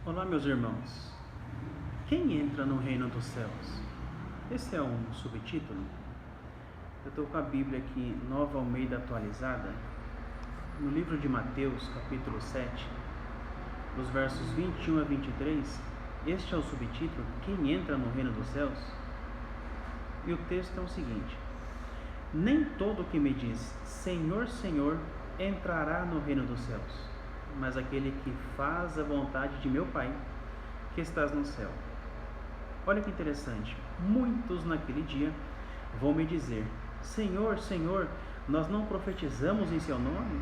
Olá, meus irmãos. Quem entra no reino dos céus? Esse é um subtítulo. Eu estou com a Bíblia aqui, Nova Almeida Atualizada, no livro de Mateus, capítulo 7, dos versos 21 a 23. Este é o subtítulo, Quem entra no reino dos céus? E o texto é o seguinte: Nem todo que me diz, Senhor, Senhor, entrará no reino dos céus, mas aquele que faz a vontade de meu Pai, que estás no céu. Olha que interessante, muitos naquele dia vão me dizer, Senhor, Senhor, nós não profetizamos em seu nome?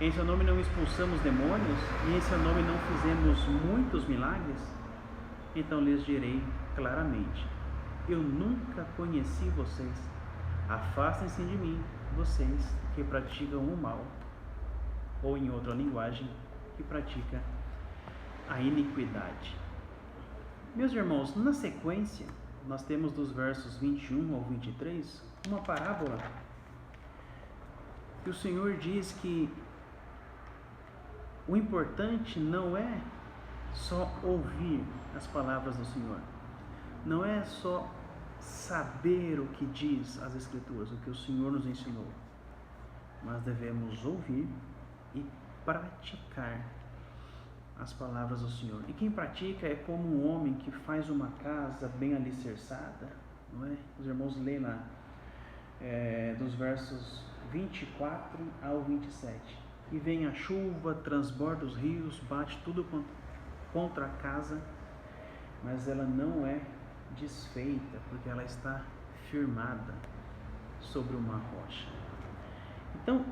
Em seu nome não expulsamos demônios? E em seu nome não fizemos muitos milagres? Então lhes direi claramente, eu nunca conheci vocês, afastem-se de mim, vocês que praticam o mal, ou em outra linguagem, que pratica a iniquidade. Meus irmãos, na sequência, nós temos dos versos 21 ao 23, uma parábola que o Senhor diz que o importante não é só ouvir as palavras do Senhor, não é só saber o que diz as Escrituras, o que o Senhor nos ensinou, mas devemos ouvir e praticar as palavras do Senhor. E quem pratica é como um homem que faz uma casa bem alicerçada, não é? Os irmãos leem lá dos versos 24 ao 27. E vem a chuva, transborda os rios, bate tudo contra a casa, mas ela não é desfeita, porque ela está firmada sobre uma rocha. Então,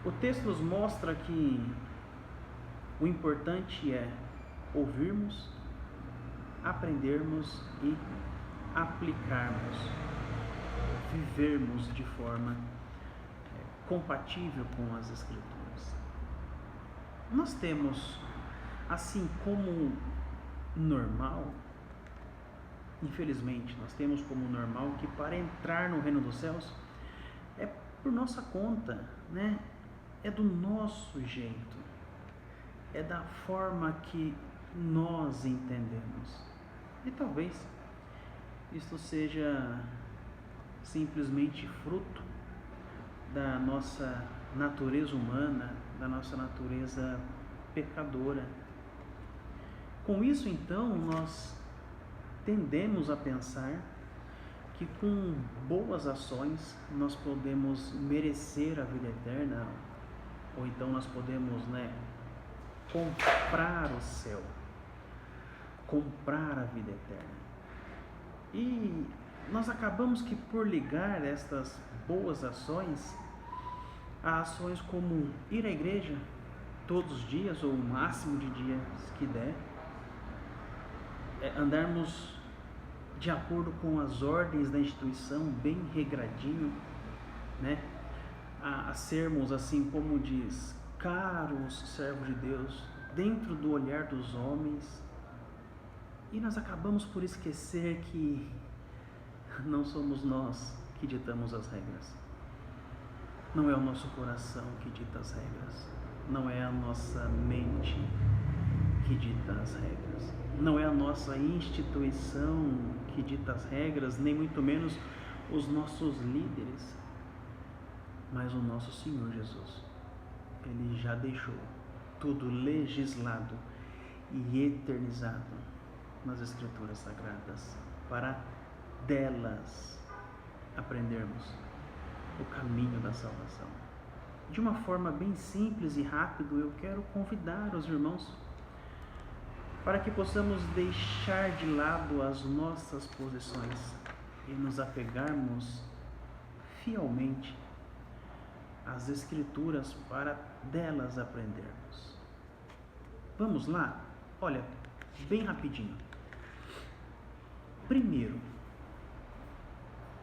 o texto nos mostra que o importante é ouvirmos, aprendermos e aplicarmos, vivermos de forma compatível com as Escrituras. Nós temos, assim como normal, infelizmente, nós temos como normal que para entrar no reino dos céus é por nossa conta, né? É do nosso jeito, é da forma que nós entendemos. E talvez isto seja simplesmente fruto da nossa natureza humana, da nossa natureza pecadora. Com isso, então, nós tendemos a pensar que com boas ações nós podemos merecer a vida eterna, ou então nós podemos, comprar o céu, comprar a vida eterna. E nós acabamos que por ligar estas boas ações a ações como ir à igreja todos os dias, ou o máximo de dias que der, andarmos de acordo com as ordens da instituição, bem regradinho, a sermos, assim como diz, caros servos de Deus, dentro do olhar dos homens. E nós acabamos por esquecer que não somos nós que ditamos as regras. Não é o nosso coração que dita as regras. Não é a nossa mente que dita as regras. Não é a nossa instituição que dita as regras, nem muito menos os nossos líderes, mas o nosso Senhor Jesus. Ele já deixou tudo legislado e eternizado nas Escrituras Sagradas, para delas aprendermos o caminho da salvação. De uma forma bem simples e rápida, eu quero convidar os irmãos para que possamos deixar de lado as nossas posições e nos apegarmos fielmente às Escrituras para delas aprendermos. Vamos lá? Olha, bem rapidinho. Primeiro,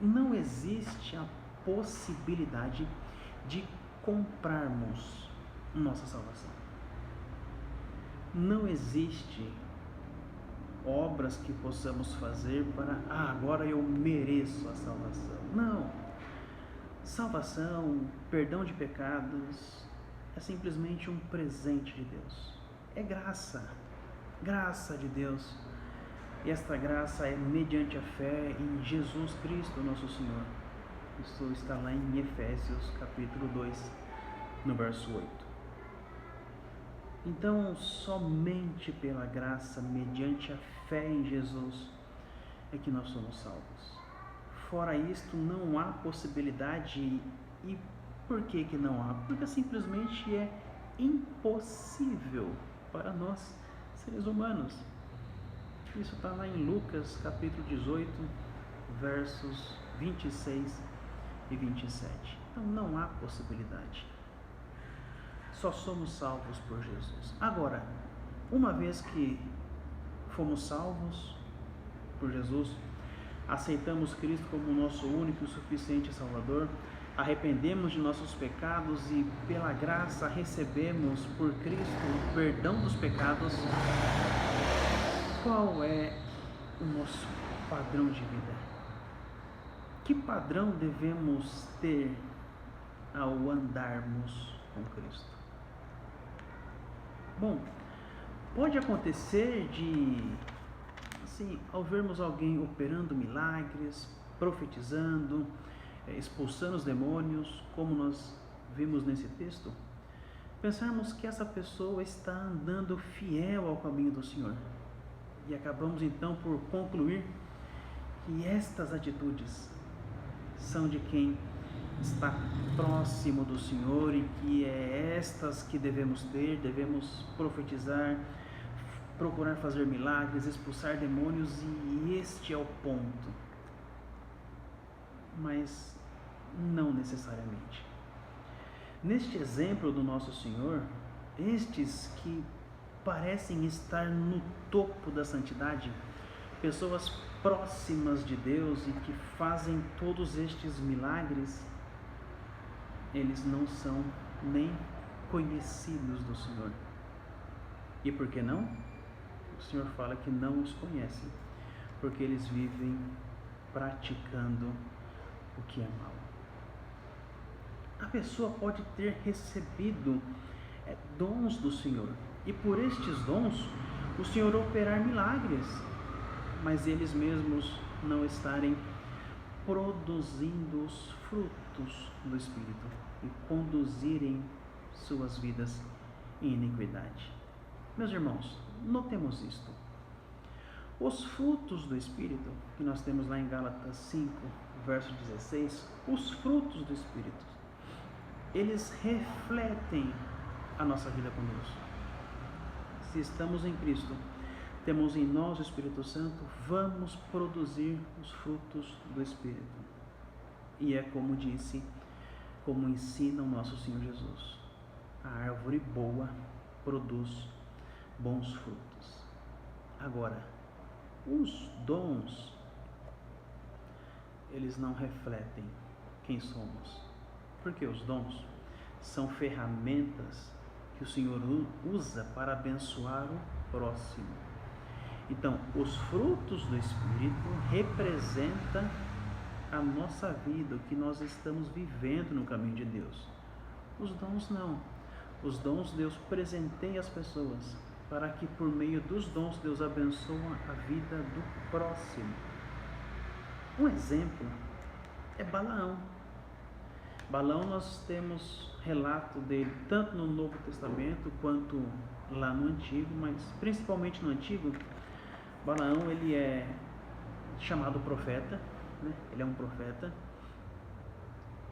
não existe a possibilidade de comprarmos nossa salvação. Não existe obras que possamos fazer para, agora eu mereço a salvação. Não. Salvação, perdão de pecados, é simplesmente um presente de Deus. É graça, graça de Deus. E esta graça é mediante a fé em Jesus Cristo, nosso Senhor. Isso está lá em Efésios, capítulo 2, no verso 8. Então, somente pela graça, mediante a fé em Jesus, é que nós somos salvos. Fora isto, não há possibilidade. E por que não há? Porque simplesmente é impossível para nós, seres humanos. Isso está lá em Lucas, capítulo 18, versos 26 e 27. Então não há possibilidade. Só somos salvos por Jesus. Agora, uma vez que fomos salvos por Jesus, aceitamos Cristo como nosso único e suficiente Salvador, arrependemos de nossos pecados e pela graça recebemos por Cristo o perdão dos pecados. Qual é o nosso padrão de vida? Que padrão devemos ter ao andarmos com Cristo? Bom, pode acontecer de, assim, ao vermos alguém operando milagres, profetizando, expulsando os demônios, como nós vimos nesse texto, pensarmos que essa pessoa está andando fiel ao caminho do Senhor. E acabamos então por concluir que estas atitudes são de quem está próximo do Senhor e que é estas que devemos ter, devemos profetizar, procurar fazer milagres, expulsar demônios, e este é o ponto. Mas não necessariamente. Neste exemplo do nosso Senhor, estes que parecem estar no topo da santidade, pessoas próximas de Deus e que fazem todos estes milagres, eles não são nem conhecidos do Senhor. E por que não? O Senhor fala que não os conhecem, porque eles vivem praticando o que é mal. A pessoa pode ter recebido dons do Senhor, e por estes dons o Senhor operar milagres, mas eles mesmos não estarem produzindo os frutos do Espírito e conduzirem suas vidas em iniquidade. Meus irmãos, notemos isto. Os frutos do Espírito, que nós temos lá em Gálatas 5, verso 16, os frutos do Espírito, eles refletem a nossa vida com Deus. Se estamos em Cristo, temos em nós o Espírito Santo, vamos produzir os frutos do Espírito. E é como disse, como ensina o nosso Senhor Jesus: a árvore boa produz bons frutos. Agora, os dons, eles não refletem quem somos, porque os dons são ferramentas que o Senhor usa para abençoar o próximo. Então, os frutos do Espírito representam a nossa vida, o que nós estamos vivendo no caminho de Deus. Os dons não. Os dons Deus presenteia as pessoas, para que por meio dos dons Deus abençoe a vida do próximo. Um exemplo é Balaão. Balaão, nós temos relato dele tanto no Novo Testamento quanto lá no Antigo, mas principalmente no Antigo. Balaão, ele é chamado profeta, né? Ele é um profeta.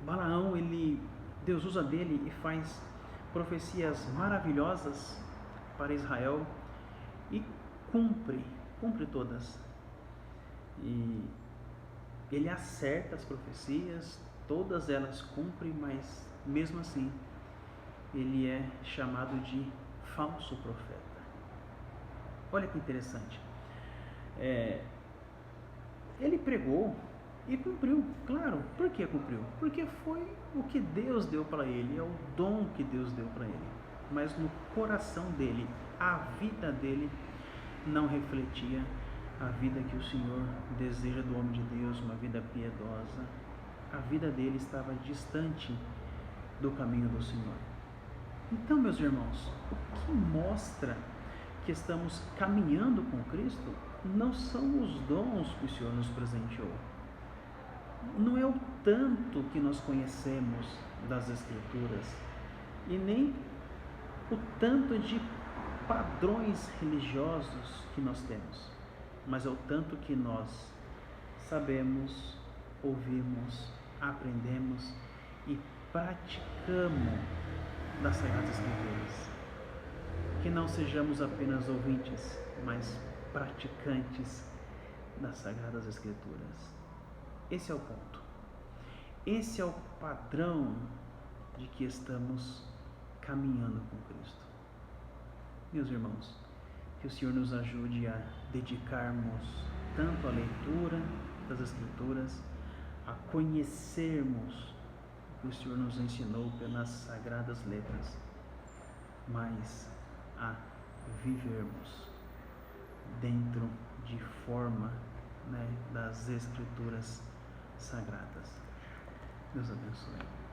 Balaão, Deus usa dele e faz profecias maravilhosas para Israel e cumpre todas. E ele acerta as profecias, todas elas cumprem, mas mesmo assim ele é chamado de falso profeta. Olha que interessante. Ele pregou e cumpriu, claro. Por que cumpriu? Porque foi o que Deus deu para ele, é o dom que Deus deu para ele. Mas no coração dele, a vida dele não refletia a vida que o Senhor deseja do homem de Deus, uma vida piedosa. A vida dele estava distante do caminho do Senhor. Então, meus irmãos, o que mostra que estamos caminhando com Cristo não são os dons que o Senhor nos presenteou. Não é o tanto que nós conhecemos das Escrituras e nem o tanto de padrões religiosos que nós temos, mas é o tanto que nós sabemos, ouvimos, aprendemos e praticamos das Sagradas Escrituras. Que não sejamos apenas ouvintes, mas praticantes das Sagradas Escrituras. Esse é o ponto. Esse é o padrão de que estamos caminhando com Cristo. Meus irmãos, que o Senhor nos ajude a dedicarmos tanto à leitura das Escrituras, a conhecermos o que o Senhor nos ensinou pelas Sagradas Letras, mas a vivermos dentro de forma, das Escrituras Sagradas. Deus abençoe.